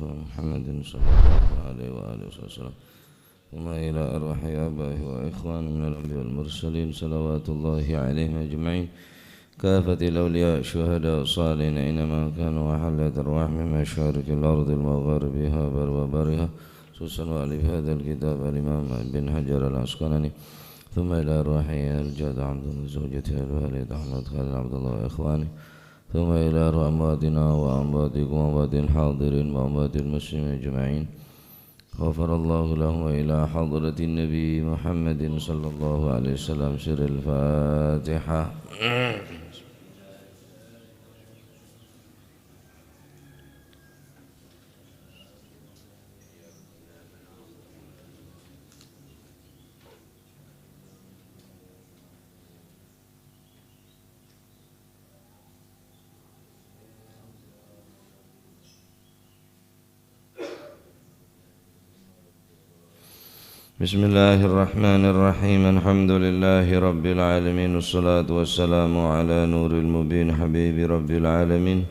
محمد صلى الله عليه وآله وسلم ثم إلى أرواح آبائه وإخوان من الأنبياء والمرسلين صلوات الله عليهم أجمعين كافة الأولياء الشهداء الصالحين أينما كانوا وحلت أرواح من مشارق الأرض المغاربها وبرها خصوصا وألف هذا الكتاب الإمام بن حجر العسقلاني ثم إلى أرواح الجاد عبد وزوجته الوالد أحمد خالد عبد الله وإخوانه ثم إلى أرواح أمواتنا وأمواتكم وأموات الحاضرين وأموات المسلمين أجمعين غفر الله لهم وإلى حضرة النبي محمد صلى الله عليه وسلم سر الفاتحة. بسم الله الرحمن الرحيم الحمد لله رب العالمين والصلاة والسلام على نور المبين حبيب رب العالمين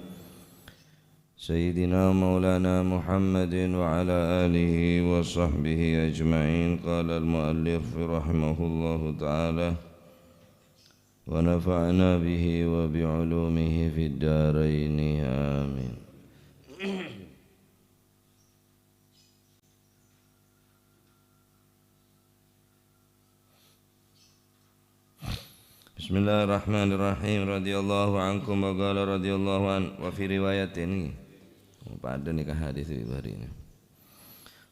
سيدنا مولانا محمد وعلى آله وصحبه أجمعين. قال المؤلف رحمه الله تعالى ونفعنا به وبعلومه في الدارين آمين. Bismillahirrahmanirrahim. Radhiyallahu ankum wa qala radhiyallahu an wa fi riwayatin pada nikah hadis hari ini.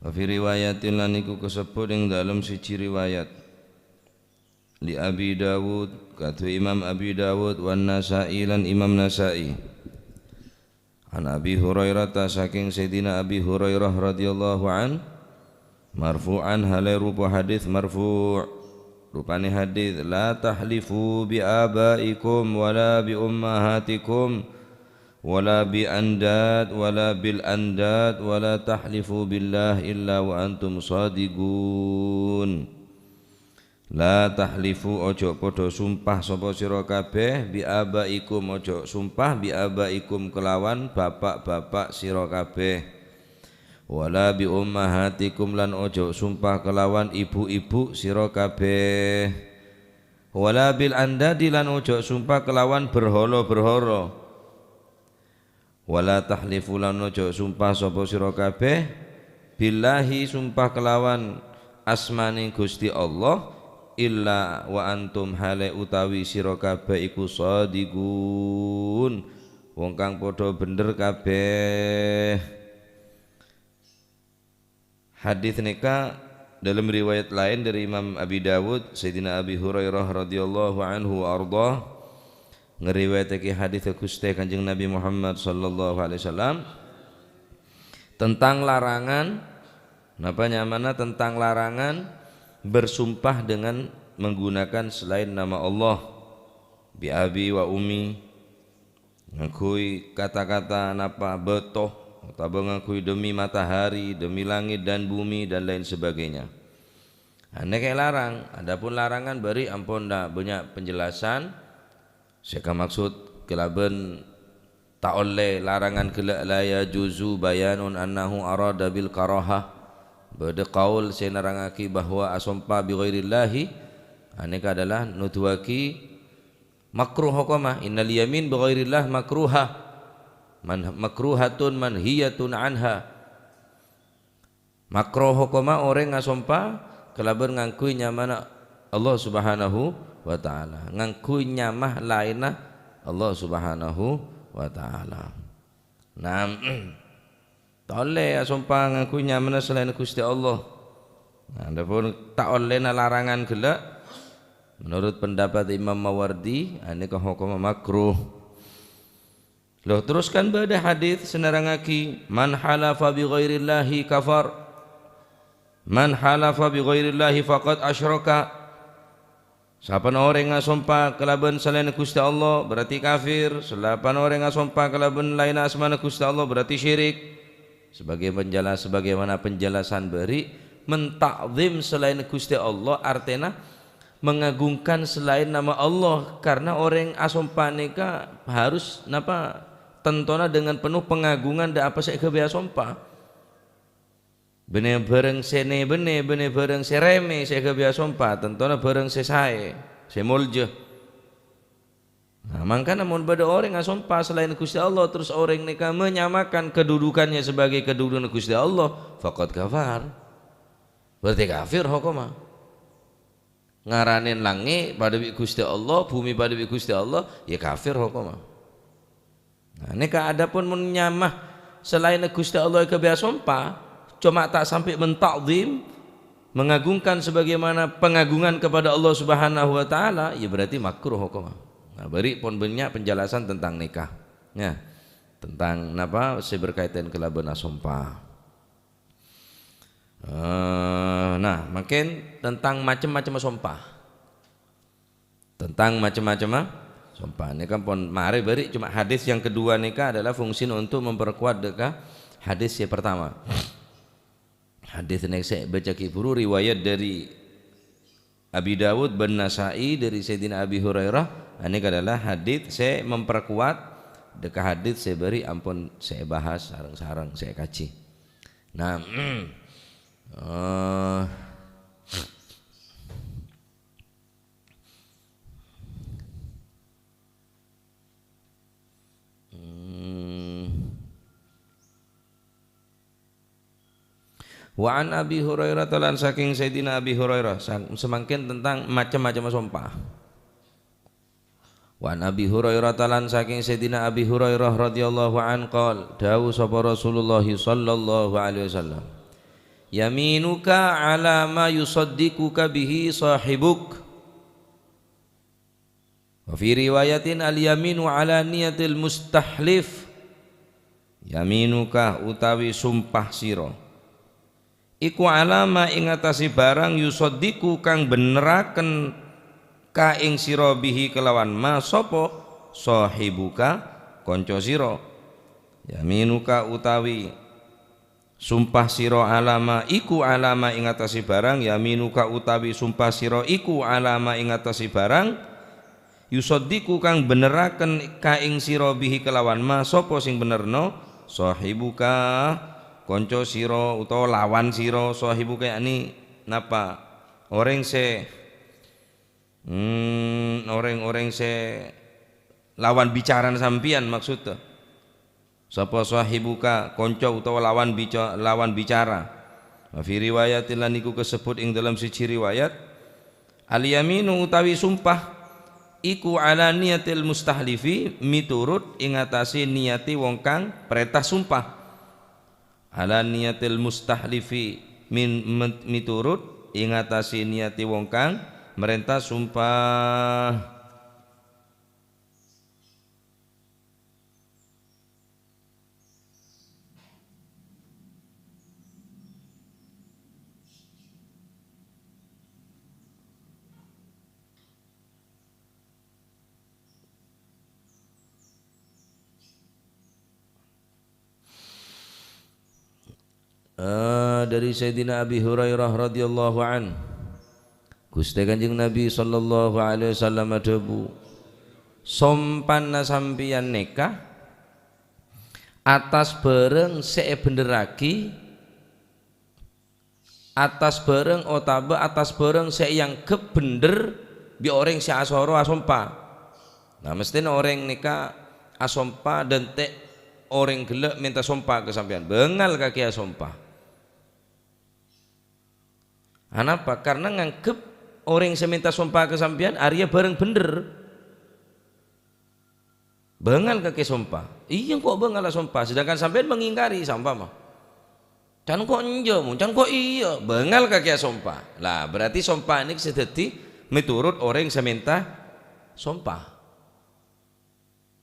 Wa fi riwayatin lan iku kasebut ing dalem siji riwayat li Abi Dawud katu Imam Abi Dawud wan Nasa'i lan Imam Nasa'i. An Abi Hurairah saking Sayyidina Abi Hurairah radhiyallahu an marfu'an halai rupa hadis marfu'. Rupane hadis la tahlifu bi abaikum wala bi ummahatikum wala bi andad wala bil andad wala tahlifu billah illa wa antum shadiqun. La tahlifu ojo podo sumpah sapa sira kabeh bi abaikum ojo sumpah bi abaikum kelawan bapak-bapak sira kabeh. Wala bi ummahatikum lan ojo sumpah kelawan ibu-ibu sira kabeh. Wala bil andadi lan ojo sumpah kelawan berhala-berhala. Wala tahlifu lan ojo sumpah sapa sira kabeh billahi sumpah kelawan asmane Gusti Allah illa wa antum hale utawi sira kabeh iku shadiqun wong kang padha bener kabeh. Hadis nikah dalam riwayat lain dari Imam Abi Dawud Sayyidina Abi Hurairah radhiyallahu anhu wa ardhah ngeriwayatake hadis Gusti Kanjeng Nabi Muhammad sallallahu alaihi wasallam tentang larangan tentang larangan bersumpah dengan menggunakan selain nama Allah bi abi wa ummi ngakui kata-kata betoh atau mengakui demi matahari, demi langit dan bumi dan lain sebagainya. Ane kayak larang. Adapun larangan beri ampun dah banyak penjelasan. Saya maksud kelaben tak oleh larangan kela la yajuzu bayanun annahu arada bil karahah. Beda qaul saya narangaki bahwa asompa bi ghairillahi ane adalah nutuaki makruh hukumah innal yamin bi ghairillah makruhah. Makruhatun manhiyatun anha. Makruh hukuma orang ngasompa kelabar ngangkui nyamana Allah Subhanahu wa taala. Ngangkui nyamah lainah Allah Subhanahu wa taala. Naam. Tole asompa ngangkui nyamana selain Gusti Allah. Nah, adapun tak oleh larangan gelak menurut pendapat Imam Mawardi ane hukuma makruh. Loh teruskan pada hadis senerangaki man halafa bi ghairillahi kafar. Man halafa bi ghairillahi faqad asyraka. Siapa orang ngasompa kelaban selain Gusti Allah berarti kafir. Siapa orang ngasompa kelaban lain asmana Gusti Allah berarti syirik. Sebagaimana penjelasan beri mentakzim selain Gusti Allah artinya mengagungkan selain nama Allah karena orang asompaneka harus napa tentona dengan penuh pengagungan dan apa saya kebiasa sompah Bene bareng sene bene bareng sereme saya kebiasa sumpah tentunya bareng sesae semolje. Nah, maka namun pada orang yang sumpah selain Gusti Allah terus orang nikah menyamakan kedudukannya sebagai kedudukan Gusti Allah, faqad kafar. Berarti kafir hukumnya. Ngaranin langit pada Gusti Allah, bumi pada Gusti Allah, ya kafir hukumnya. Nah, nikah adapun menyamah selain Gusti Allah kebiasa sumpah, cuma tak sampai mentakzim, mengagungkan sebagaimana pengagungan kepada Allah Subhanahu wa taala, ya berarti makruh hukumnya. Nah, beri pun banyak penjelasan tentang nikah. Ya. Tentang apa berkaitan kelaban sumpah. Nah, makin tentang macam-macam sumpah. Tentang macam-macam sumpah. Ini kan pun mari beri cuma hadis yang kedua nikah adalah fungsi untuk memperkuat dekah hadis yang pertama. Hadis yang saya baca kiburu riwayat dari Abi Dawud bin Nasai dari Sayyidina Abi Hurairah. Ini adalah hadis saya memperkuat dekah hadis saya beri ampun saya bahas sarang-sarang saya kaji. Nah, wa an Abi Hurairah talan saking Sayyidina Abi Hurairah semakin tentang macam-macam sumpah. Wa an Abi Hurairah talan saking Sayyidina Abi Hurairah radhiyallahu an qol dawu sapa Rasulullah sallallahu alaihi wasallam yaminuka ala ma yusaddiquka bihi sahibuk wa fi riwayatin al yaminu ala niyatil mustahlif yaminuka utawi sumpah sira iku alama ing atase barang yusaddiqu kang beneraken ka ing sira bihi kelawan ma sapa sahibuka kanca sira yaminuka utawi sumpah sira alama iku alama ing atase barang yaminuka utawi sumpah sira iku alama ing atase barang yusaddiqu kang beneraken ka ing sira bihi kelawan ma sapa sing benerno sahibuka kanca sira utawa lawan sira sahibuka yakni napa orang se orang se lawan bicaran sampian maksudnya sapa sahibuka kanca utawa lawan bicara fi riwayatin lan iku kesebut ing dalam siji riwayat al yaminu utawi sumpah iku ala niyatil mustahlifi miturut ing atase niati wong kang perintah sumpah ala niyatil mustahlifi miturut ing atase niati wong kang merintah sumpah. Dari Sayyidina Abi Hurairah radhiyallahu an Gusti Kanjeng Nabi sallallahu alaihi wasallam adabu sompan sampian nikah atas bareng sek benderaki atas bareng otaba atas bareng sek yang kebender bi orang si asoro asompa. Nah mestinya orang nikah asompa dan tek orang gelek minta sompa ke sampean bengal kaki asompa. Kenapa? Karena nganggep orang yang minta sumpah ke sampean Arya bareng bener bengal kaki sumpah iya kok bengal sumpah sedangkan sampean mengingkari sampah mah can kok enjo can kok iya bengal kaki sumpah lah berarti sumpah ini sedeti miturut orang yang minta sumpah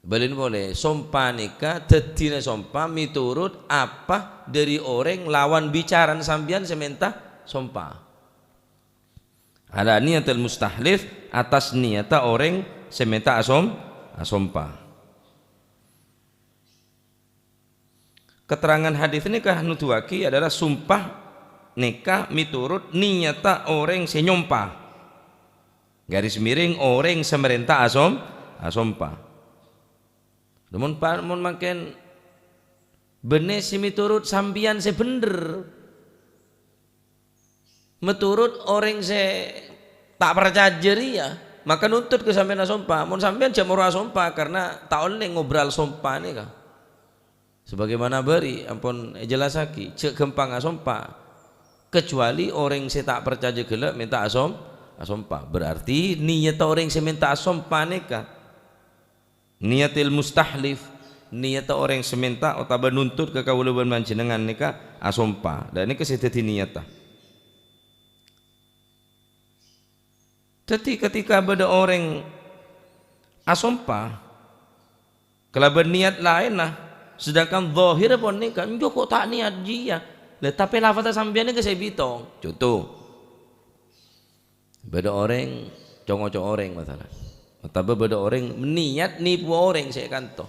balin boleh sumpah nikah dedine sumpah miturut apa dari orang lawan bicaran sampean seminta sumpah ala niyatil mustahlif atas niyata orang semeta asompa. Keterangan hadis ini kah nuduhaki adalah sumpah nikah miturut niyata orang senyompa. Garis miring orang semerintah asompa. Namun makin bener si miturut sampian sebener. Menurut orang se tak percaya ya, maka nuntut ke sampean asompa. Mun sampean jam ora asompa karena tak oleh ngobrol sompa nih kah. Sebagaimana beri ampun jelasaki cek gempang asompa. Kecuali orang se tak percaya gelek minta asompa. Berarti niat orang se minta asompa nih kah. Niatil mustahlif, niat orang seminta atau nuntut ke kauluban manjenengan nika asompa. Dan ini kesidati niat. Jadi ketika ada orang asompa, kalau berniat lain lah, sedangkan zahir pun ni kan, kok tak niat dia. Tapi lafaz sambian ni saya bitong. Contoh, ada orang congok orang masalah, atau ada orang niat nipu orang saya kanto,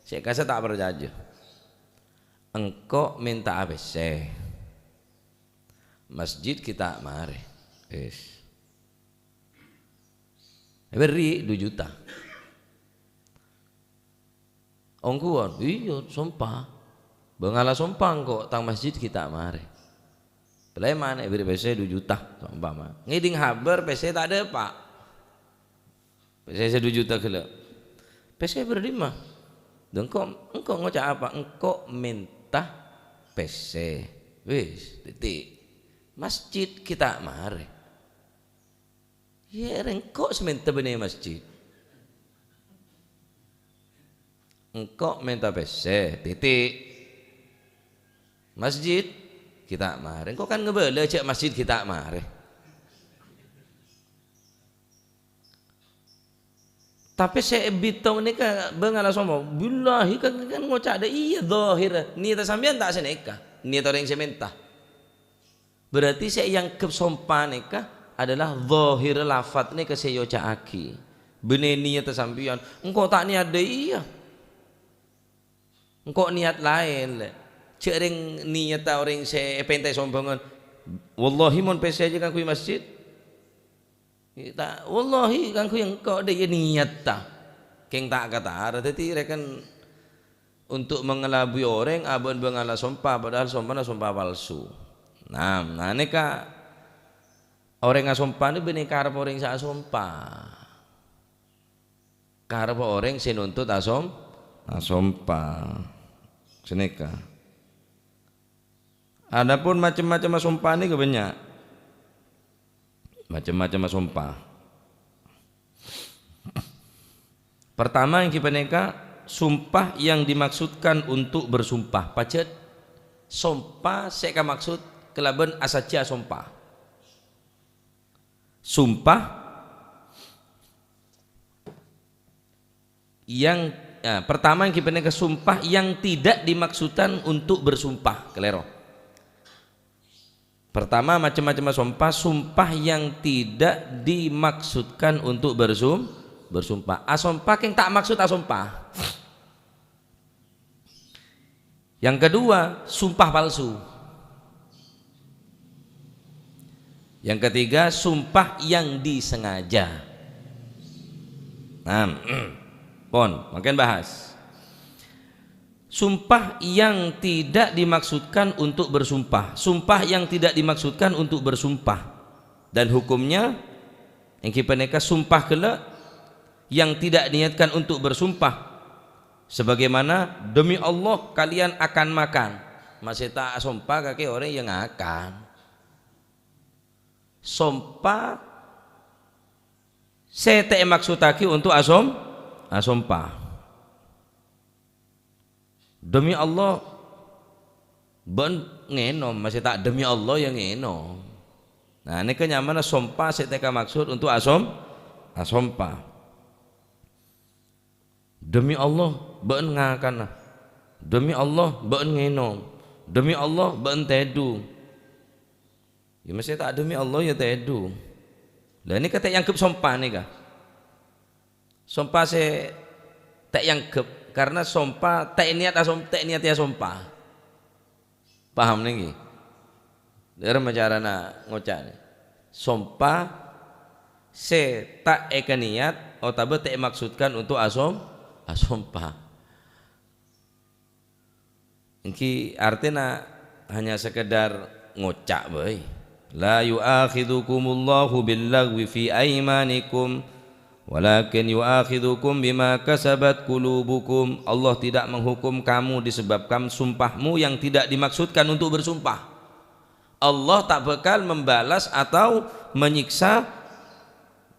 saya kasa tak percaya. Engkau minta ABC, masjid kita mari, beri 2 juta. Ongkuan, iya sumpah. Bengala sumpah kok tang masjid kita mari. Peleman beri PC 2 juta sumpah mah. Ngiding haber PC tak ada pak. PC 2 juta kilo. PC beri mah. Engkau ngocak apa? Engkau minta PC. Wis titik. Masjid kita mari. Ya engkau seminta benih masjid. Engkau minta PC titik. Masjid kita mari. Engkau kan ngebela cek masjid kita mari. Tapi saya bitong ni kan bengala somo. Billahi kan ngocak ada iya zahir. Niat sampean tak seneka. Niat orang yang seminta. Berarti saya yang kesompan nikah adalah zahir lafaz ni keseyo caaki. Benih niat sampean. Engkau tak niat ada iya. Engkau niat lain. Cering niat orang saya pentai sombongan. Wallahi mon pesi aja kan kui masjid. Tak, wallahi kan kui engkau ada niat tak. Keng tak kata ada. Jadi rekan untuk mengelabui orang abon bengala sompah padahal sompah palsu. Nah ini kak orang ngasompah ini benih karep orang sa asompah. Karep orang sinuntut asompah. Seneka. Adapun macam-macam sumpah ini kebanyak. Macam-macam sumpah. Pertama yang kita neka sumpah yang dimaksudkan untuk bersumpah. Pacet sumpah saya maksud kelaban asaja sumpah. Sumpah yang pertama yang kita neka sumpah yang tidak dimaksudkan untuk bersumpah. Kelero. Pertama macam-macam sumpah yang tidak dimaksudkan untuk bersumpah. Asumpah yang tak maksud asumpah. Yang kedua sumpah palsu. Yang ketiga sumpah yang disengaja. Makin bahas. Sumpah yang tidak dimaksudkan untuk bersumpah. Sumpah yang tidak dimaksudkan untuk bersumpah. Dan hukumnya yang kita neka sumpah kelak yang tidak niatkan untuk bersumpah. Sebagaimana demi Allah kalian akan makan. Masih tak sumpah kaki orang yang akan. Sumpah saya tak maksudaki untuk asumpah. Demi Allah ben ngenom masih tak demi Allah yang ngenom. Nah ini kenyamanan sumpah saya tak maksud untuk asumpah. Demi Allah ben ngakan. Demi Allah ben ngenom. Demi Allah ben tedu. Ya masih tak demi Allah ya tedu. Lah ini kata yang kep sumpah nih kah? Sumpah saya tak yang kep karena sumpah tak niat ya sumpah. Paham nih? Dari macarana ngocak nih. Sumpah saya tak niat atau tak maksudkan untuk asumpah. Ini artinya hanya sekedar ngocak boy. La yu'akhidhukumullahu billaghwi fi aymanikum walakin yu'akhidhukum bima kasabat qulubukum. Allah tidak menghukum kamu disebabkan sumpahmu yang tidak dimaksudkan untuk bersumpah. Allah tak bakal membalas atau menyiksa,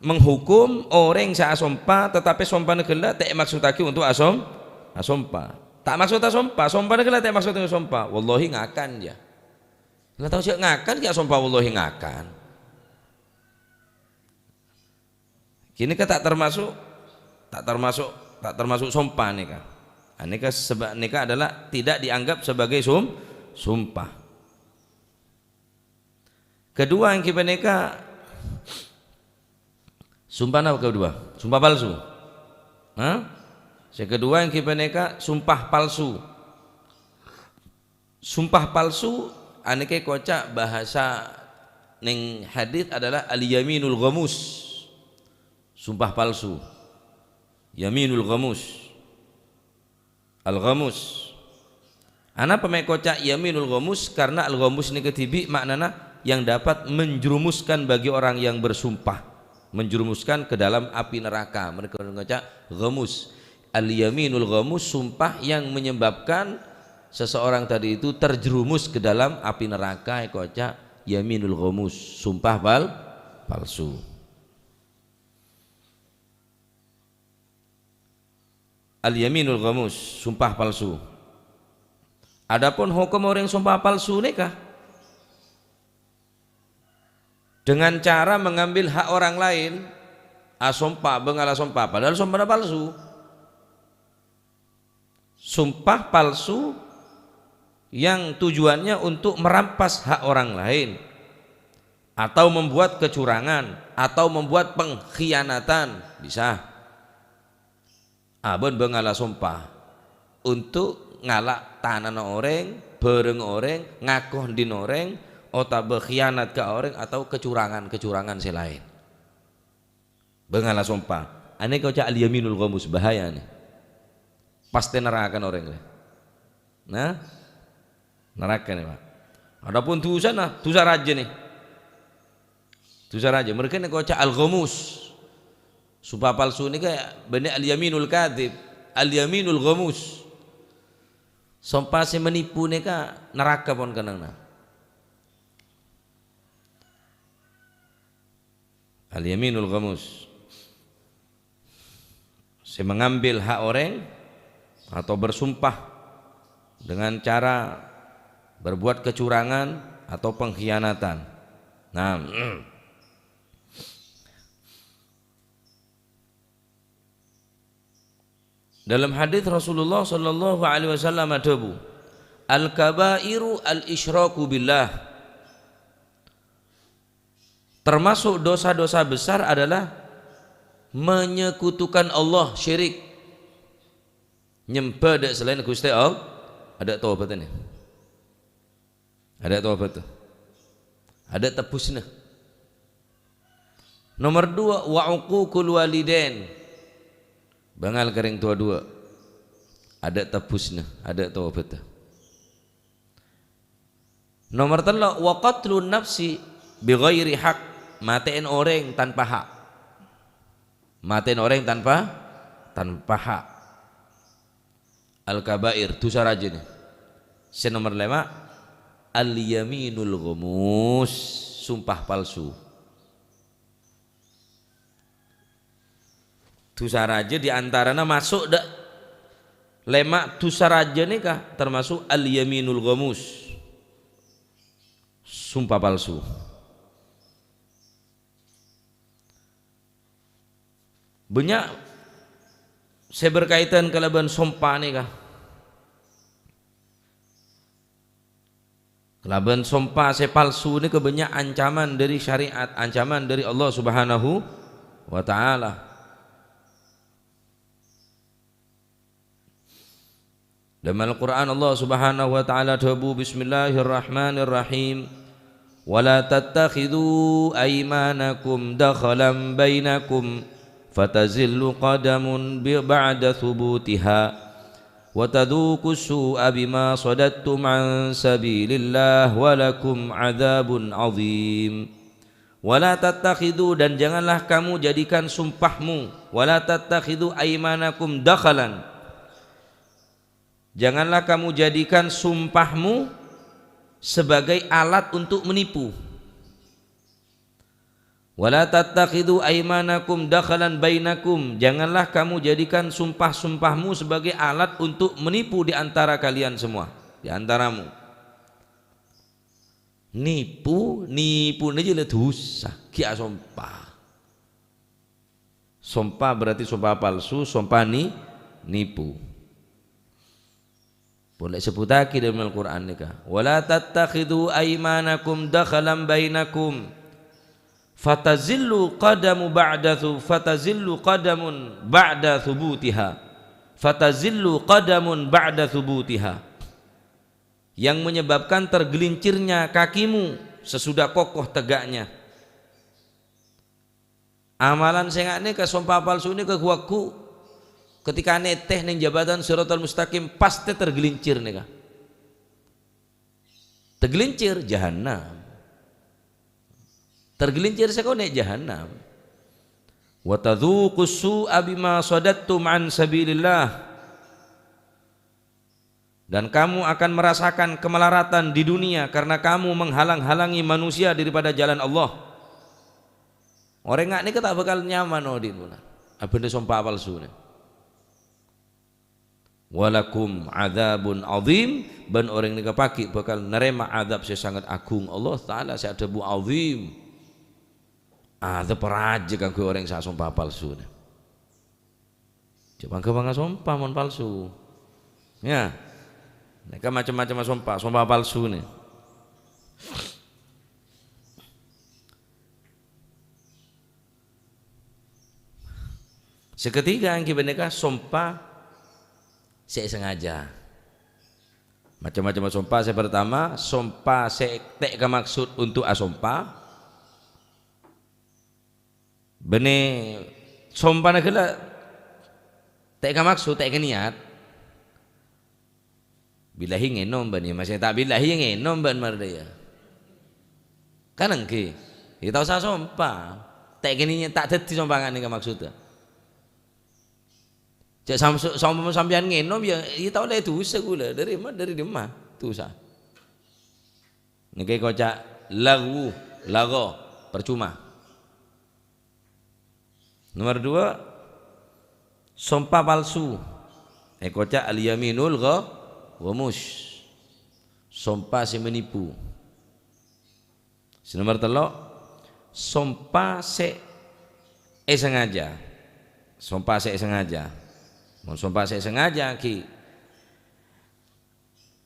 menghukum orang yang sumpah tetapi sumpah negala tak maksudake untuk asompa. Tak maksud asompa, sumpah negala tak maksud untuk sumpah. Wallahi ngakan ya. Nggak tahu siapa ngakan, gak sumpah wallahi ngakan. Kini kan tak termasuk sumpah nikah. Nikah adalah tidak dianggap sebagai sumpah. Kedua yang kita nikah, sumpah apa kedua? Sumpah palsu. Yang kedua yang kita nikah, sumpah palsu. Sumpah palsu aneke kocak bahasa ning hadis adalah al-yaminul ghamus. Sumpah palsu. Yaminul ghamus. Al-ghamus. Ana pemain kocak yaminul ghamus karena al-ghamus ni ketibi maknana yang dapat menjerumuskan bagi orang yang bersumpah, menjerumuskan ke dalam api neraka. Mereka kocak ghamus. Al-yaminul ghamus, sumpah yang menyebabkan seseorang tadi itu terjerumus ke dalam api neraka. Kocak yaminul ghamus, sumpah palsu. Al yaminul ghamus, sumpah palsu. Adapun hukum orang sumpah palsu nikah dengan cara mengambil hak orang lain, sumpah bengala sumpah padahal sumpah palsu. Sumpah palsu yang tujuannya untuk merampas hak orang lain atau membuat kecurangan atau membuat pengkhianatan bisa. Abon bengala sumpah untuk ngalak tanah orang, bareng orang, ngakoh din orang, atau berkhianat ke orang atau kecurangan selain. Bengala sumpah. Ane kau cak al-yaminul ghamus, bahaya nih. Pasti neraka orang. Nah, neraka nih Pak. Adapun dosa raja nih. Dosa raja. Mereka nih kocak al-ghamus. Sumpah palsu ini kayak benar al-yaminul kadhib, al-yaminul ghamus. Sumpah si menipu nih kak neraka pun kenang. Al-yaminul ghamus. Si mengambil hak orang atau bersumpah dengan cara berbuat kecurangan atau pengkhianatan. Nah, dalam hadis Rasulullah sallallahu alaihi wasallam adabu al-kabairu al-isyraku billah. Termasuk dosa-dosa besar adalah menyekutukan Allah, syirik. Nyembah dak selain Gusti Allah. Ada taubat ini. Ada taubat. Ada tebusna. Nomor 2 wa uququl walidain. Bangal kering tua dua. Ada tebusna, ada taubat. Nomor 3 wa qatlun nafsi bighairi haq. Matiin orang tanpa hak. Matiin orang tanpa hak. Al-kabair, dosa raja nih. Nomor 5 al-yaminul ghamus, sumpah palsu. Dosa raja diantaranya masuk dak lemak dosa raja nih kah termasuk al-yaminul ghamus, sumpah palsu. Banyak saya berkaitan kelaban sumpah nih kah. Kelaban sumpah saya palsu ini kebanyak ancaman dari syariat, ancaman dari Allah Subhanahu wa taala. Dalam Al-Quran Allah Subhanahu wa taala tabu bismillahirrahmanirrahim wala tattakhidhu aymanakum dakhalan bainakum fatazillu qadamun ba'da thubutiha wa tadhuqu su'a bima sadattum an sabilillah wa lakum adzabun azim. Wala tattakhidhu, dan janganlah kamu jadikan sumpahmu, wala tattakhidhu aymanakum dakhalan, janganlah kamu jadikan sumpahmu sebagai alat untuk menipu. Wala tattakhidhu aymanakum dakhalan bainakum, janganlah kamu jadikan sumpah-sumpahmu sebagai alat untuk menipu di antara kalian semua, di antaramu. Nipu ini jelas dosa, kia sumpah. Sumpah berarti sumpah palsu, sumpah nipu. Boleh sebutake dalam Al-Qur'an nika. Wala tattakhidhu aymanakum dakhalan bainakum fatazillu qadamun ba'da thubutiha, yang menyebabkan tergelincirnya kakimu sesudah kokoh tegaknya. Amalan sengakne ke sumpah palsu ini ke kuaku ketika neteh ning jabatan Shiratal Mustaqim pasti tergelincir nih. Tergelincir jahanam. Tergelincir sekone jahanam. Wa tadhuqus su'a bima sadattum an sabilillah, dan kamu akan merasakan kemelaratan di dunia karena kamu menghalang-halangi manusia daripada jalan Allah. Orang ngak ni tak bakal nyaman di bulan. Abende sumpah palsu ni. Walakum adzabun azim, ban orang ni kapaki bakal nerima azab yang sangat agung. Allah Taala saya ada bu azim. Azab peraja kanggo orang yang sumpah palsu ni. Coba bangga sumpah mon palsu. Ya. Mereka macam-macam sumpah palsu nih. Seketiga yang mereka sumpah saya sengaja. Macam-macam sumpah. Saya pertama sumpah saya tak maksud untuk asumpah. Bene sumpah nak kena tak maksud tak niat. Bilahi ngenom ban ya masih tak bilahi ngenom ban mardaya. Kan engke. Kita usah sumpah. Tak gini tak dadi sumpangan iki maksudnya. Cek sampean ngenom ya tahu lah itu dosa kula dari demah dosa. Niki kocak lagu percuma. Nomor 2 sumpah palsu. Kocak al-yaminul wamush, sumpah si menipu. Nomor 3 sumpah se sengaja. Sumpah se sengaja. Mau sumpah se sengaja ki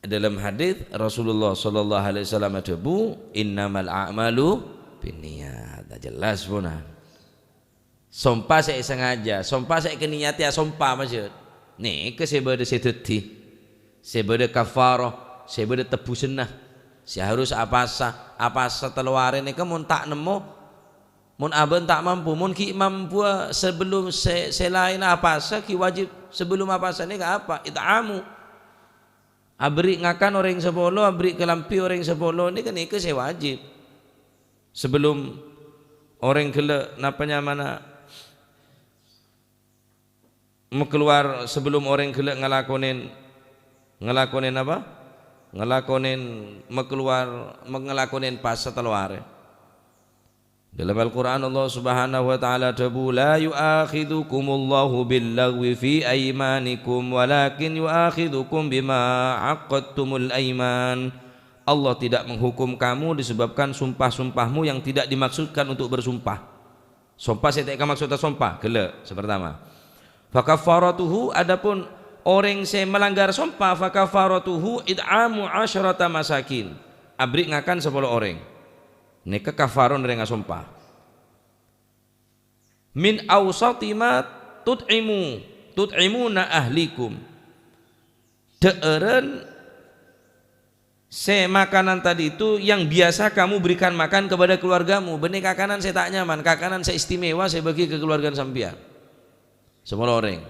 dalam hadis Rasulullah sallallahu alaihi wasallam debu innamal a'malu binniyat. Jelas pun. Sumpah se sengaja, sumpah se keniat ya sumpah maksud. Nih ke sebade sedeti. Sebeda kafarah, sebeda tebusenah. Si harus apa teluare ni ke mun tak nemu, mun aben tak mampu, mun ki mampu sebelum selain apa ki wajib sebelum apa ni ke apa? It'amu. Abri ngakan orang sepuluh, abri kelampi orang sepuluh ni kan ke saya wajib. Sebelum orang kele napanya mana mau keluar, sebelum orang kele ngelakonin apa? Ngelakonin pas seteluare. Dalam Al-Quran Allah Subhanahu wa taala tabu la yu'akhidukumullahu billaghwi fi aymanikum walakin yu'akhidukum bima 'aqadtumul ayman. Allah tidak menghukum kamu disebabkan sumpah-sumpahmu yang tidak dimaksudkan untuk bersumpah. Sumpah saya tak maksud sumpah, gele sepertama. Fa kafaratuhu, adapun orang yang melanggar sumpah fakafaratuhu id'amu 'asyrata masakin, abri ngakan 10 orang. Nika kafaron dengan sumpah. Min awsati ma tut'imuna ahlikum, deeren makanan tadi itu yang biasa kamu berikan makan kepada keluargamu. Benih kakanan saya tak nyaman, kakanan saya istimewa saya bagi ke keluarga sampean 10 orang.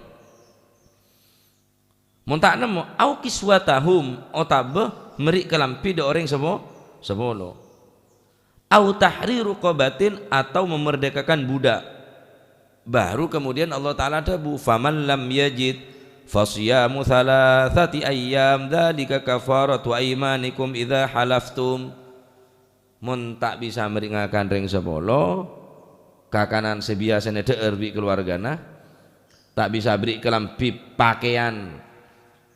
mun tak nemu au kiswatahum otabeh meri kelampi de orang sebolo au tahriru qabatin atau memerdekakan budak. Baru kemudian Allah Ta'ala dabu faman lam yajid fasyamu thalathati ayyam dzalika kafaratu aymanikum idza halaftum. Mun tak bisa meringakan ring sepolo kakanan sebiasanya deur bi keluargana tak bisa beri kelampi pakaian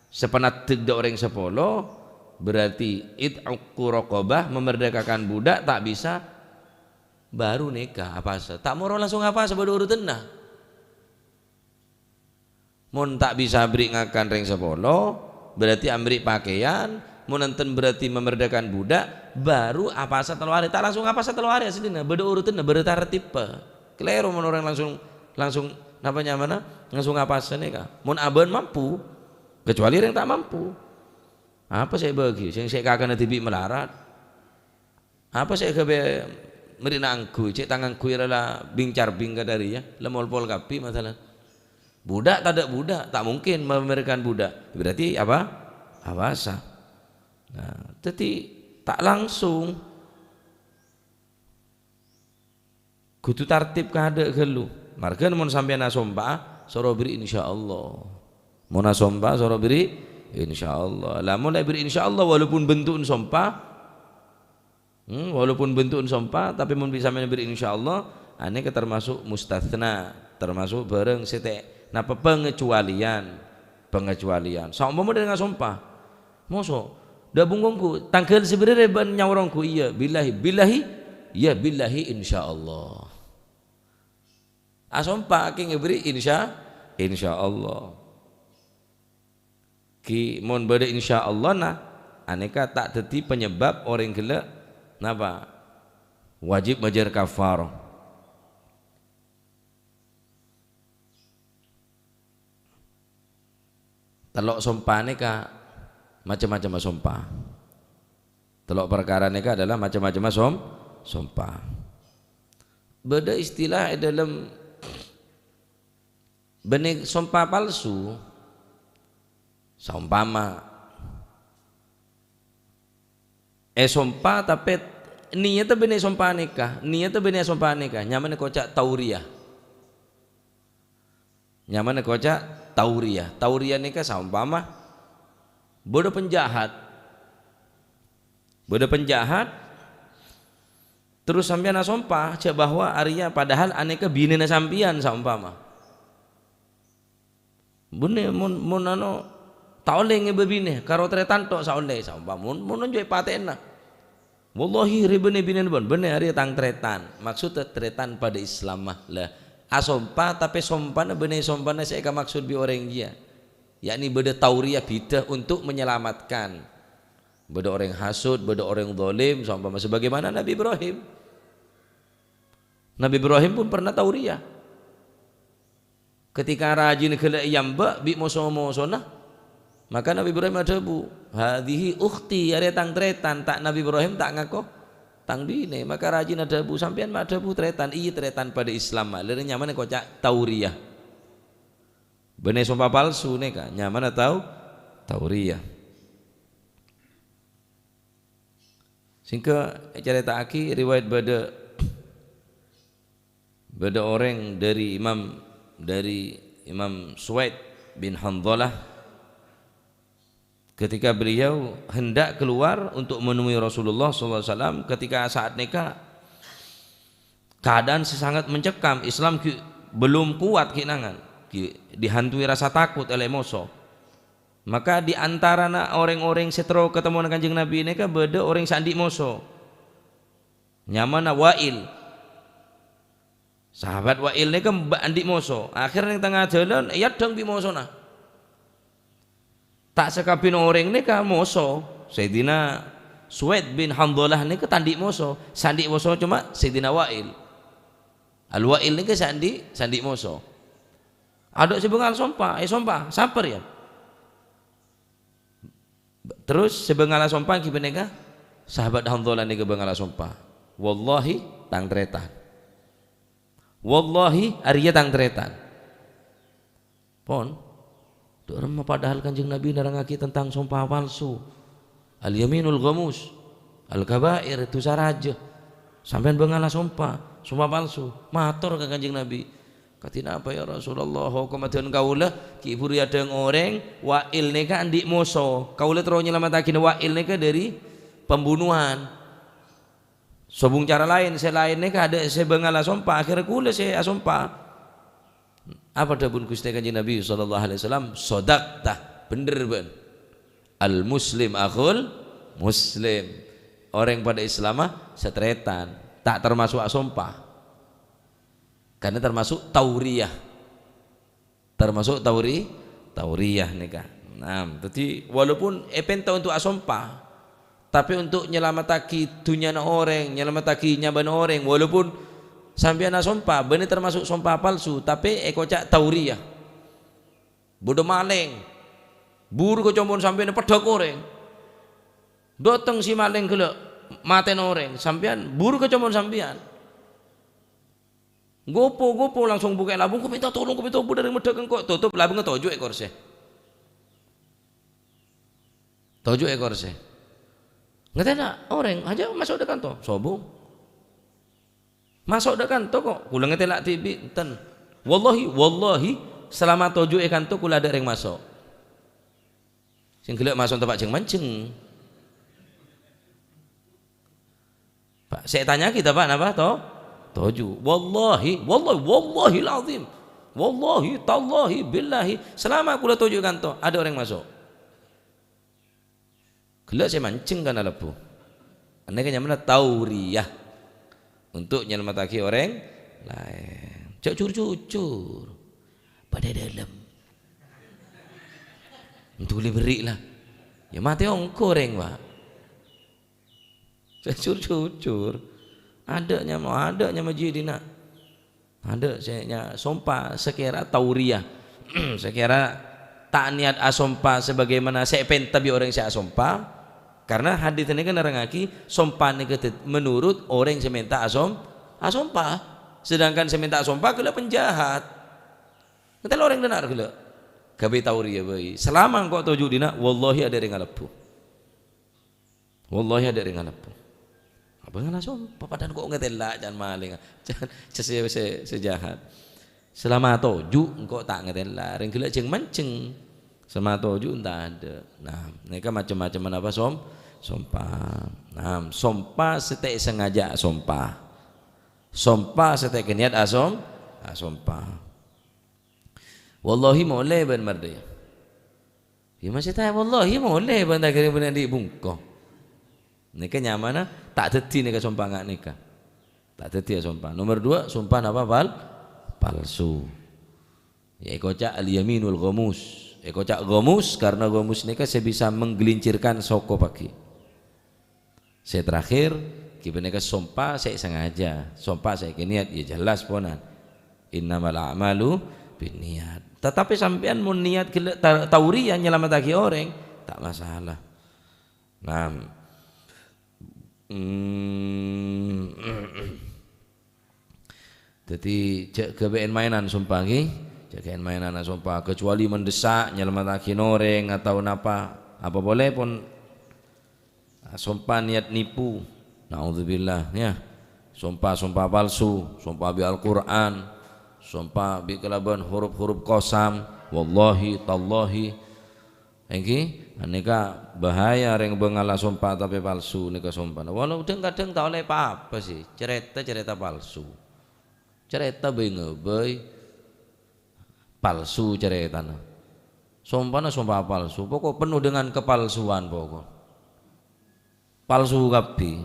sepenat tegde orang sepolo berarti it'uqu raqabah memerdekakan budak tak bisa baru nikah apa se tak moro langsung apa sebab urutan nah mun tak bisa beri ngakan ring sepolo berarti ambri pakaian mun enten berarti memerdekakan budak baru apa sa telu hari tak langsung apa sa telu hari sedina beda urutan bertartib keliru mun orang langsung namanya mana langsung apa sa nikah mun aban mampu kecuali yang tak mampu. Apa saya bagi? Saya kakak nanti bi melarat. Apa saya kebe merinangku? Cek tanganku ialah bingcar bingga dari ya. Lemol pol kapi masalah. Budak tak ada budak, tak mungkin memberikan budak. Berarti apa? Awasa. Nah, tapi tak langsung. Kudu tartib kada gelu. Marga mun sampeyan asompa, soro beri insyaallah. Mun asompa soro beri insyaallah. Lah mulai beri insyaallah walaupun bentuk sompa tapi mun bisa beri insyaallah ane ke termasuk mustatsna termasuk bareng sete napa pengecualian saumpama dengan sompa mosok da bungkungku tangkel sebenere ban nyawarongku iya billahi insyaallah asompa ki ngeberi insyaallah ki mon bade insyaallah nah aneka tak teti penyebab orang gila napa wajib majar kafar. Telok sompah neka macam-macam sompah. Telok perkara neka adalah macam-macam sompah. Beda istilah dalam benih sompah palsu. Saumpama sompa tapi niatnya bener sompa nikah nyaman kocak tauriyah tauriyah nikah saumpama bodoh penjahat terus sampean sompa cak bahwa Arya padahal aneka binena sampian saumpama bener mun ano taoleh ngebebine karo tretan tok saoleh saumpama mun njoy patena wallahi ribene binen bon bener ari tang tretan maksud tretan pada Islam mah lah asompa tapi sompana bener sompana saya maksud bi orang dia yakni beda tauriyah bidah untuk menyelamatkan beda orang hasud beda orang zalim saumpama sebagaimana Nabi Ibrahim pun pernah tauriyah ketika rajin kele yamba bi moso-mosona maka Nabi Ibrahim ada bu hadhihi ukhti ada tang tretan tak Nabi Ibrahim tak ngaku tang bine maka rajin ada bu sampean ada bu tretan iya tretan pada Islam lalu nyaman kocak tauriyah bener sumpah palsu nih kan nyaman tahu tauriyah singka cerita aki riwayat beda orang dari Imam Suwaid bin Handhalah ketika beliau hendak keluar untuk menemui Rasulullah SAW ketika saat nikah keadaan sangat mencekam Islam belum kuat kinangan dihantui rasa takut oleh musuh maka di antara orang-orang setro ketemu dengan Kanjeng Nabi ini kan beda orang sandi musuh nyamana Wa'il sahabat Wa'il ini kan andi musuh akhirnya tengah jalan ya dong bi musuh nah tak sekapin orang ini kan moso Sayyidina Suwaid bin Handhalah ini ke tandik moso sandik moso cuma Sayyidina Wa'il Al-Wa'il ini ke sandi moso ada sebengal sompa sabar ya terus sebengal sompa kibenega sahabat Handhalah ini ke bengal sompa wallahi tang tretan wallahi Arya tang tretan pon Dorang padahal Kanjeng Nabi nerangake tentang sumpah palsu. Al-yaminul ghamus, al-kabair itu saraja. Sampean bengalah sumpah palsu. Matur ke Kanjeng Nabi. Katina apa ya Rasulullah, hukumatun kaula ki buri ada orang wa'il nika andik moso. Kaula terus nyelamatake wa'il nika dari pembunuhan. Sobung cara lain, saya lain nika ada saya bengalah sumpah, akhirnya kula saya sumpah. Apa dapun Gusti Kanjeng Nabi sallallahu alaihi wasallam, sodakta, bener ben. Al muslim akhul muslim. Orang pada Islam setretan, tak termasuk sumpah. Karena termasuk tauriyah. Termasuk tauriyah nikah. Nah, jadi walaupun epenta untuk sumpah, tapi untuk nyelamataki dunia orang, nyelamataki nyaban orang, walaupun sampeyan sumpah bener termasuk sumpah palsu, tapi ekocak tauriyah. Bodoh maling. Buru kecompon sampeyan pedhok orang. Doteng si maling gelek maten orang, sampeyan buru kecompon sampeyan. Gopo langsung buka labung, kok minta tolong, kok minta dari medhek kok tutup labungnya tojo ekor se. Tojo ekor se. Ngetena orang aja masuk dekan to, sobong. Masuk dekan to kok, kula ngetelak tibi enten. Wallahi selama tojo ekan to kula ada yang masuk. Sing gelek masuk tempat jeng mancing. Pak, saya tanya kita Pak, napa to? Toju. Wallahi lazim. Wallahi tallahi billahi. Selama kula toju kanto, ada orang masuk. Gelak saya mancing kana lebu. Ane kan nyamana tauriyah. Untuk nyelamatake orang lain. Cak curcur. Pada dalam. Untuk beri lah. Ya mati ongko orang Pak. Cak curcur. Adanya majidina. Ada saya sumpah sekira tauriyah. Sekira tak niat asompa sebagaimana saya pentabi orang saya asompa. Karena hadis ini kan nerangaki sumpah negatif menurut orang yang minta asompa. Sedangkan saya minta asompa kena penjahat. Nanti orang benar kena. Gabe tauriyah bayi. Selama engkau tuju dina, wallahi ada yang ngalepu. Wallahi ada yang ngalepu. Abang langsung papadan kok ngetelak jangan maling jangan sejahat selama toju engkau tak ngetelak ring gelek jeng mancing selama toju entah ada. Nah mereka macam-macam apa sumpah. Nah sumpah setek sengaja sumpah setek niat sumpah. Wallahi boleh ben marde ya masih tahu wallahi boleh ben tak kira benar di bungko. Nika nyamana tak teti nika sumpah ngak nika. Tak teti ya sumpah. Nomor 2 sumpah apa palsu. Ya ekocak al-yaminul ghamus. Ekocak ghamus karena ghamus nika saya bisa menggelincirkan soko pagi. Saya terakhir kita nika sumpah saya sengaja. Sumpah saya niat ya jelas ponan. Innamal a'malu binniyat. Tetapi sampean mun niat tauriyah nyelamatake orang tak masalah. Nah jadi kebean mainan sumpah ki, jagain mainan sumpah kecuali mendesak nyelamatake noreng atau apa boleh pun sumpah niat nipu. Naudzubillah ya. Sumpah palsu, sumpah bi Al-Qur'an, sumpah bi kelaban huruf-huruf qasam, wallahi tallahi. Engki nika bahaya ring bengala sumpah tapi palsu nika sumpah. Walau kadang tak oleh apa sih cerita palsu. Cerita bengebei palsu ceritana. Sumpah palsu. Pokok penuh dengan kepalsuan pokok. Palsu kabeh.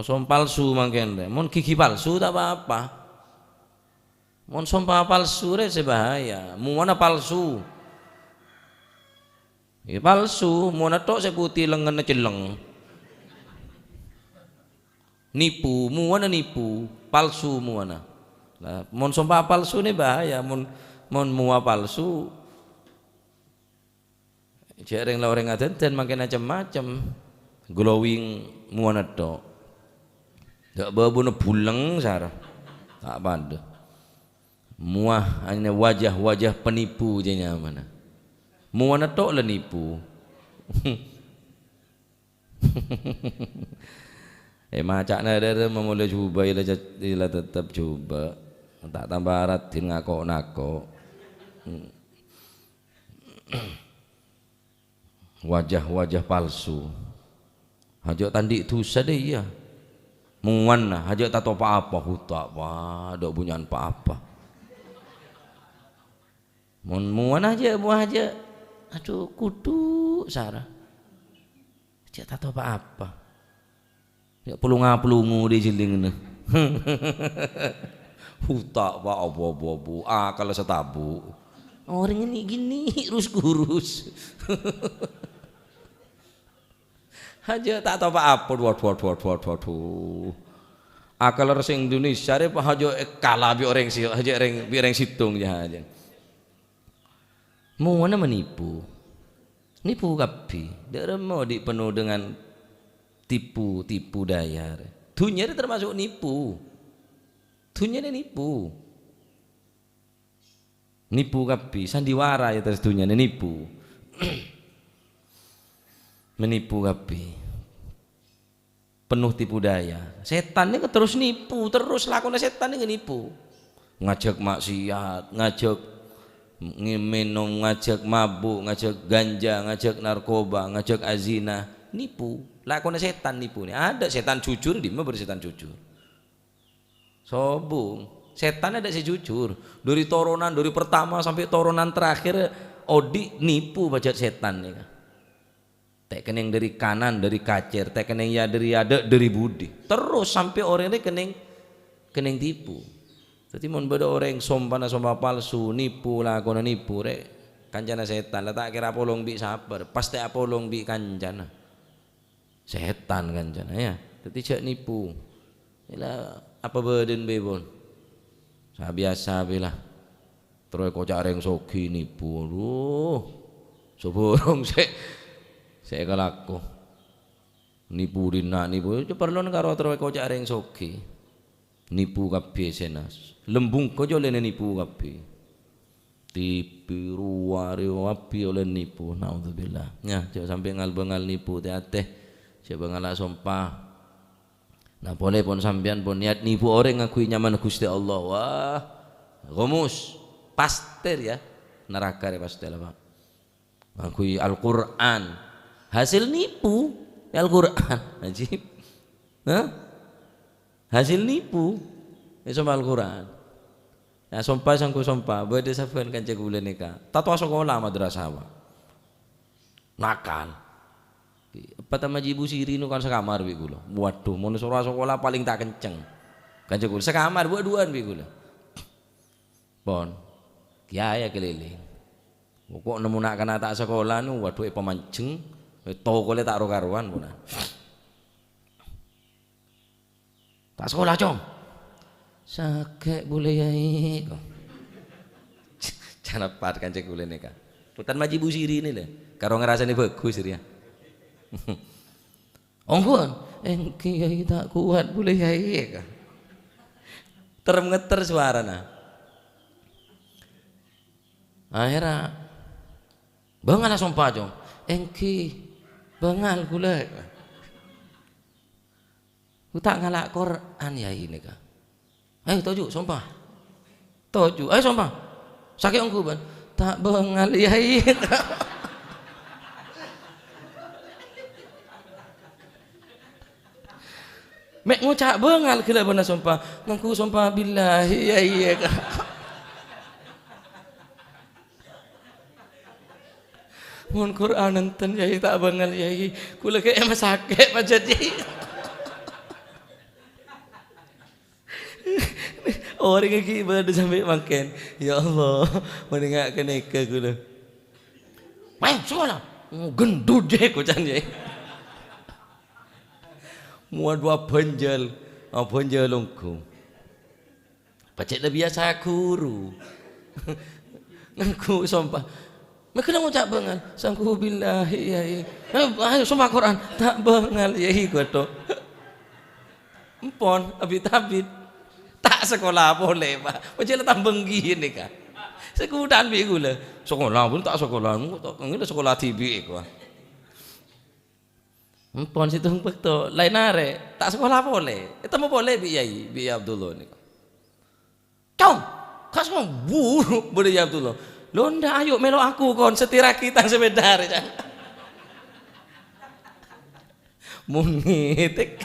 Sumpah palsu mangkene. Mun gigi palsu tak apa-apa. Mun sumpah palsu re sebahaya. Muana palsu. Ya palsu, muana tok seputi lengan celeng. Nipu, muana nipu, palsu muana. Lah, mun sumpah palsu ni bahaya, mun mua palsu. Jareng la orang ngaten makin macam-macam. Glowing muana tok. Dak babune buleng sarah. Tak pada. Muah hanya wajah-wajah penipu je mana. Muana tok lah nipu. Macakna ada memulai coba ialah tetap coba. Tak tambah ratin ngakok-nakok. Wajah-wajah palsu. Hajak tandik tu sadai ya. Muana hajak tak tahu apa-apa hutak apa, dok bunyan apa-apa. Muana aja buah aja. Aduh kudu Sarah. Hajak tak tahu apa-apa. Ya pelunga-pelungu di jiling ni. Hutak apa-apa. Kalau setabu. Orang ini gini kurus. Haja tak tahu apa-apa. Waduh. Akal orang Indonesia dia haja kalah bi orang situng aja. Mau mana menipu? Nipu kapi. Dia mau dipenuh dengan tipu daya. Dunia dia termasuk nipu. Dunia dia nipu. Nipu kapi, sandiwara ya terus dunia dia nipu. Menipu kapi. Penuh tipu daya. Setan ini terus nipu, terus lakukan setan ini nipu. Ngajak maksiat, ngajak minum, ngajak mabuk, ngajak ganja, ngajak narkoba, ngajak azina, nipu. Lakukan setan nipu nih. Ada setan jujur, di mana bersetan jujur? Sobung. Setan ada si jujur. Dari pertama sampai turunan terakhir, odi nipu bajat setan nih. Tak keneng dari kanan, dari kacer, tak keneng ya dari ada, dari budi. Terus sampai orang ini keneng tipu. Jadi mon beda orang sompa palsu, nipu lah, kona nipu rek kancana setan. Lah tak kira polong bi sabar, pasti apolong bi kancana. Setan kancana ya. Jadi cak nipu. Ila apa badan bebon? Saya biasa bila. Terus kocak reng soki nipu. Aduh. Seborong saya kalaku nipu dina nipu perlu karo terus kocak reng soki nipu kabeh senas lembung kojo lene nipu kabeh tipu wario api oleh nipu naudzubillah nya jangan sampai ngal nipu teh coba ngala sompah nah boleh pun sampean pun niat nipu orang ngakui nyaman Gusti Allah wah gomus pastir ya neraka ya pasti lah Pak ngakui Al-Qur'an hasil nipu Al-Quran ajib hasil nipu sama Al-Quran ya sompah sangku sompah boleh disafkan kan cek bulan nikah tatua sekolah madrasah nakal apa tama jibu siri nu kan sekamar bi kula waduh mun sekolah paling tak kenceng kan cek sekamar dua-duaan bi kula pon kiai keliling kok nemu nak kana tak sekolah nu waduh pemancing toko le tak karuan pun. Tak sekolah com. Sakit boleh yai. Jangan pat kan cek boleh nikah. Putan maji busiri ini le. Karo ngerasa ni bagus dia. Ongkon, engki yai tak kuat boleh yai. Termengeter suara na. Akhirnya, bangalah sumpah com. Engki bangal gula. Ku tak ngalak Quran ya ini kah. Ayo toju sumpah. Toju, ayo sumpah. Sakit engku ban. Tak bangal ya ini. Mek ngucap bangal kila bana sumpah. Ngku sumpah billahi ya iya kah. Mun Quran enten yai tak bangal yai kula ke emang sakit macam ni. Orang lagi berada sampai makan. Ya Allah, mendengar keneka kula. Main sekolah. Gendut je kocan je. Mua dua penjel, penjel longku. Pacik dah biasa guru. Ngku sumpah. Mereka nak ucap bengal, sangku billahi yai. Ayo sumpah Quran, tak bengal yai gua tu. Empon, abit tak sekolah boleh pak. Macam lah tambeng gini kah? Sekutan bi gula. Sekolah pun tak sekolah, tak ngene sekolah tibi ku. Empon situ bekto, lain are, tak sekolah boleh. Itu mau boleh bi Yai, bi Abdullah ni. Kau, kas mau buruk boleh ya Abdullah. Lo ndak ayo melo aku kon setira kita sepeda recan. Muni tek.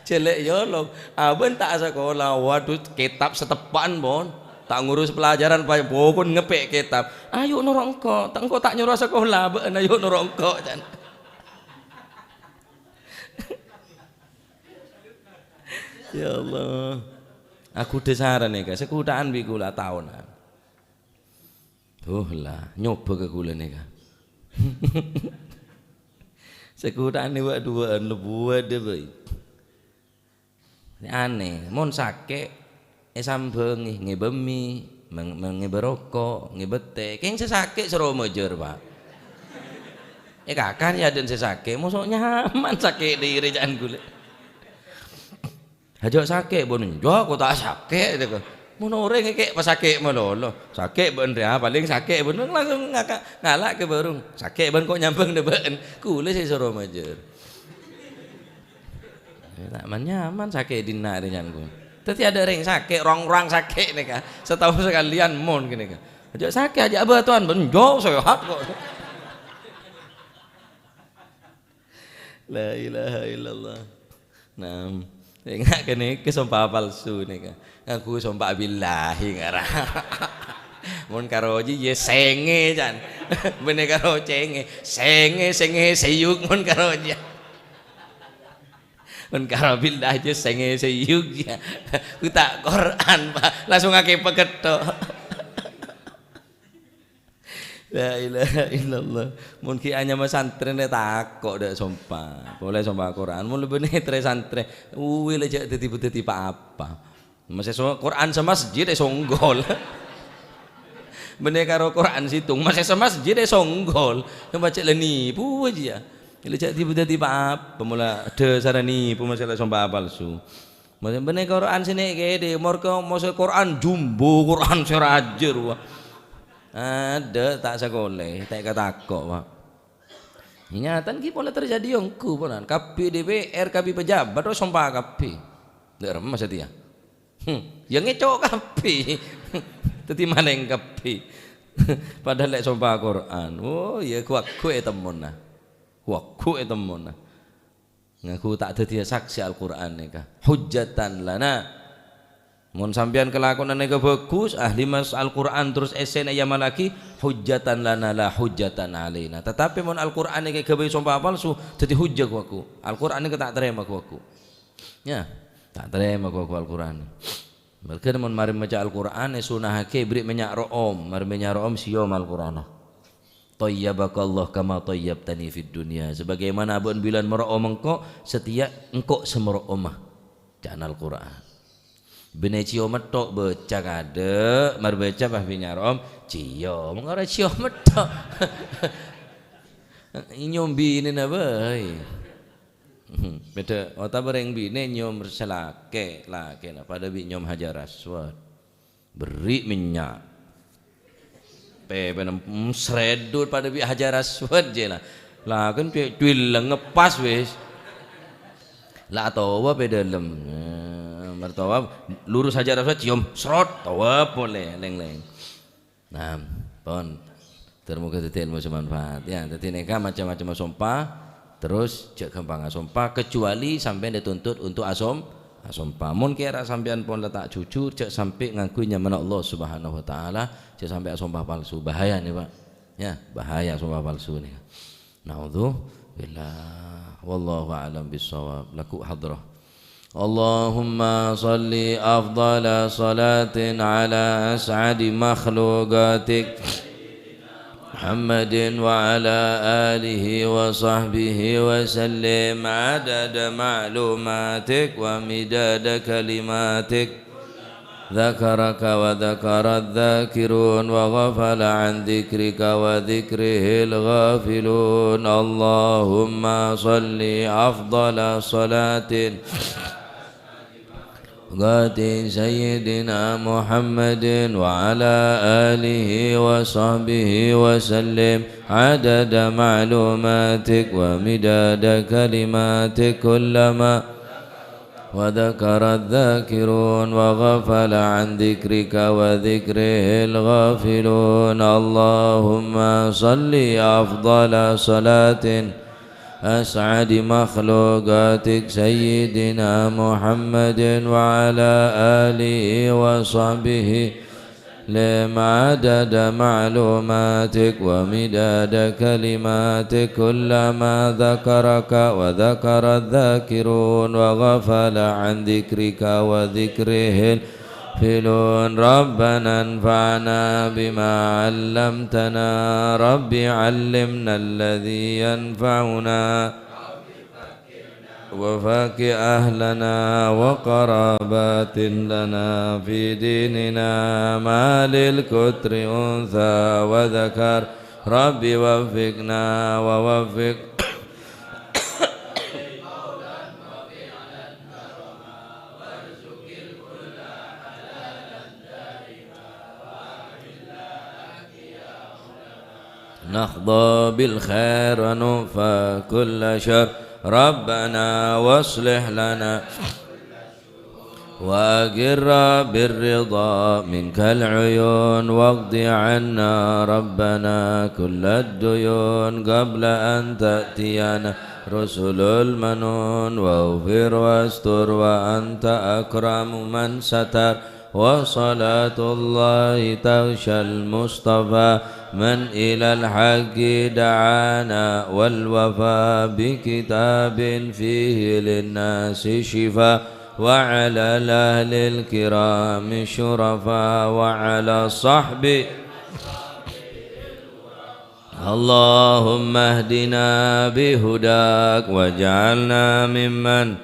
Celek yo lo, aben tak sekolah, waduh kitab setepan bon. Tak ngurus pelajaran pokon ngepek kitab. Ayo nurok engko, tak nyuruh sekolah, ben ayo nurok engko can. Ya Allah, aku desaran nih kak, sekutaan bi gula tahunan. Lah, nyoba ke gula nih kak. Sekutaan nih buat duaan lebuat deh boy. Aneh, mon sake, sambengi ngebemi, ngeberokok, ngebete, keng sesake seru mejer pak. Kakak ya dan sesake, mosok nyaman sake diri jangan gula. Hajo sake bonun, jo aku tak sake deh. Mono orang kayak pas sake melolo, sake ben dia paling sake ben langsung ngalak ke barung, sake ben kok nyambung deh ben, kule sih seru mejer. Tak nyaman sake dina dengan gue. Tapi ada orang sake, orang sake nih kak, setahun sekalian mon gini kak. Hajo sake aja abah tuan ben jo sehat kok. La ilaha illallah. Nah. Ingat kene ke sumpah palsu nih kan. Aku sumpah billahi ngara. Mun karoji ye senge jan. Bene karo cenge. Senge seyuk mun karoji. Mun karo billahi je senge seyuk ya. Ku tak Quran Pak. Langsung ngake pegetok. La ilaha illallah. Mungkin hanya mas santren deh takok deh sumpah. Boleh sumpah Quran. Mun lebih netre santren. Wih aja teti apa. Masih Quran sama masjid deh songgol. Bener karo Quran situng. Masih sama masjid deh songgol. Yang baca leni pu aja. Lejak tiba-tiba apa. Mula ada sarana nipu masalah sumpah palsu. Masih bener Quran sini kayak deh. Mereka masuk Quran jumbo Quran serajer wah. Ada tak sekolah, tak kata kok pak. Ingatan kita boleh terjadi yongku ponan. Kapi DPR, kapi pejabat, terus sumpah kapi. Derem masa dia. Yang ngecok kapi. Teti mana yang kapi. Padahal lek sumpah Quran. Oh ya kuaku temun nah. Kuaku temun nah. Ngaku tak ada saksi Al Quran nih kah. Hujatan lana. Mun sampean kelakuan nega bagus ahli mas Al-Qur'an terus esen ayam lagi hujjatan lana la hujjatan alaina. Tetapi mun Al-Qur'an nega gawe sumpah palsu jadi hujjah aku. Al-Qur'an nega tak terima aku. Ya, tak terima aku Al-Qur'an. Mereka mun mari maca Al-Qur'an sunahake beri minyak room, mari minyak room siom Al-Qur'an. Tayyabakallah kama tayyabtani fid dunya. Sebagaimana abun bilan meroom engkau setia engkau semeromah. Jangan Al-Qur'an. Bene cio metok becak ada, mar beca bah binyarom cio, mengara cio metok. Nyom bine na bay. Beda, otak bereng bine nyom selake, lake na pada bi nyom Hajar Aswad, beri minyak. Pepenem sredut pada bi Hajar Aswad je lah. Lah kan tuil ngepas wes. Lah tawa beda lem. Bertawab lurus Hajar Aswad cium serot tawab boleh leng-leng. Nah, pon termuka teti ilmu semanfaat ya. Teti neka macam-macam sumpah terus cek gampang sumpah kecuali sampai dituntut untuk sumpah. Mun kira sampean pon letak jujur cek sampai ngakuinya mana Allah Subhanahu wa taala cek sampai sumpah palsu bahaya nih Pak. Ya, bahaya sumpah palsu nih. Naudzubillah wallahu a'lam bissawab. Laku hadrah. Allahumma salli afdala salatin ala as'adi makhluqatik Muhammadin wa ala alihi wa sahbihi wa sallim adada ma'lumatik wa midada kalimatik ذكرك وذكر الذاكرون وغفل عن ذكرك وذكره الغافلون اللهم صل أفضل صلاة سيدنا محمد وعلى آله وصحبه وسلم عدد معلوماتك ومداد كلماتك كلما وذكر الذاكرون وغفل عن ذكرك وذكره الغافلون. اللهم صل أفضل صلاة أسعد مخلوقاتك سيدنا محمد وعلى آله وصحبه لما عدد معلوماتك ومداد كلماتك كلما ذكرك وذكر الذاكرون وغفل عن ذكرك وذكره الغافلون. ربنا انفعنا بما علمتنا رب علمنا الذي ينفعنا وفك أهلنا وقرابات لنا في ديننا ما للكتر أنثى وذكر رب وفقنا ووفق نخضى بالخير ونوفى كل شر ربنا واصلح لنا وأقر بالرضا منك العيون واقض عنا ربنا كل الديون قبل أن تأتينا رسل المنون واغفر واستر وأنت أكرم من ستر وصلاة الله تغشى المصطفى من إلى الحق دعانا والوفاء بكتاب فيه للناس شفاء وعلى الأهل الكرام الشرفاء وعلى الصحب اللهم اهدنا بهداك واجعلنا ممن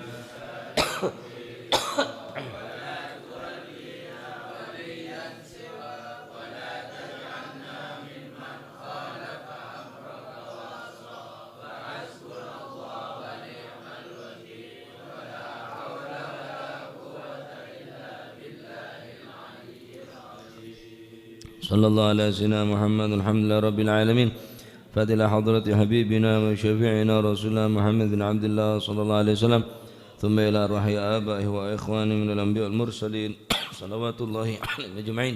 صلى الله على سيدنا محمد. الحمد لله رب العالمين. فاتح حضرة حبيبنا وشفيعنا رسولنا محمد بن عبد الله صلى الله عليه وسلم ثم إلى أرواح آبائه وإخوانه من الأنبياء والمرسلين صلوات الله عليهم أجمعين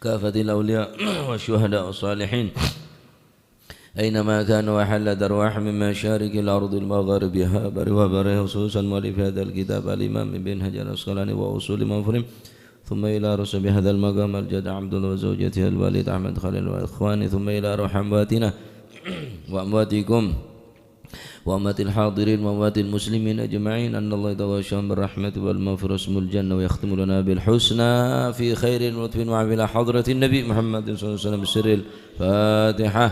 كافة الأولياء والشهداء والصالحين أينما كانوا وحل درواح من مشارق الأرض المغاربها وبره خصوصا مؤلف هذا الكتاب الإمام بن حجر العسقلاني وأصول منفرم ثم إلى رسل هذا المقام الجد عبد الله وزوجته الوالد أحمد خليل وإخواني ثم إلى روح أمواتنا وأمواتكم وأموات الحاضرين وأموات المسلمين أجمعين أن الله يتغشاهم بالرحمة والمغفرة اسم الجنة ويختم لنا بالحسنى في خير ولطف وعلى حضرة النبي محمد صلى الله عليه وسلم بسر الفاتحة.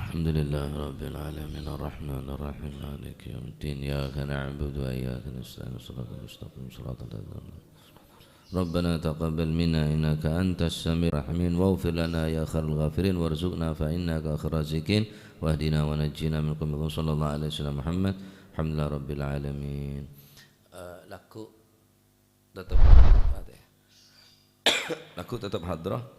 الحمد لله رب العالمين الرحمن الرحيم مالك يوم الدين إياك نعبد وإياك نستعين صراط المستقيم صراط الذين أنعمت عليهم ربنا تقبل منا إنك أنت السميع الرحيم واغفر لنا يا خير الغافرين وارزقنا فإنك خير الرازقين واهدنا ونجنا من قوم صلى الله عليه وسلم محمد. الحمد لله رب العالمين. Laku tetap hadrah.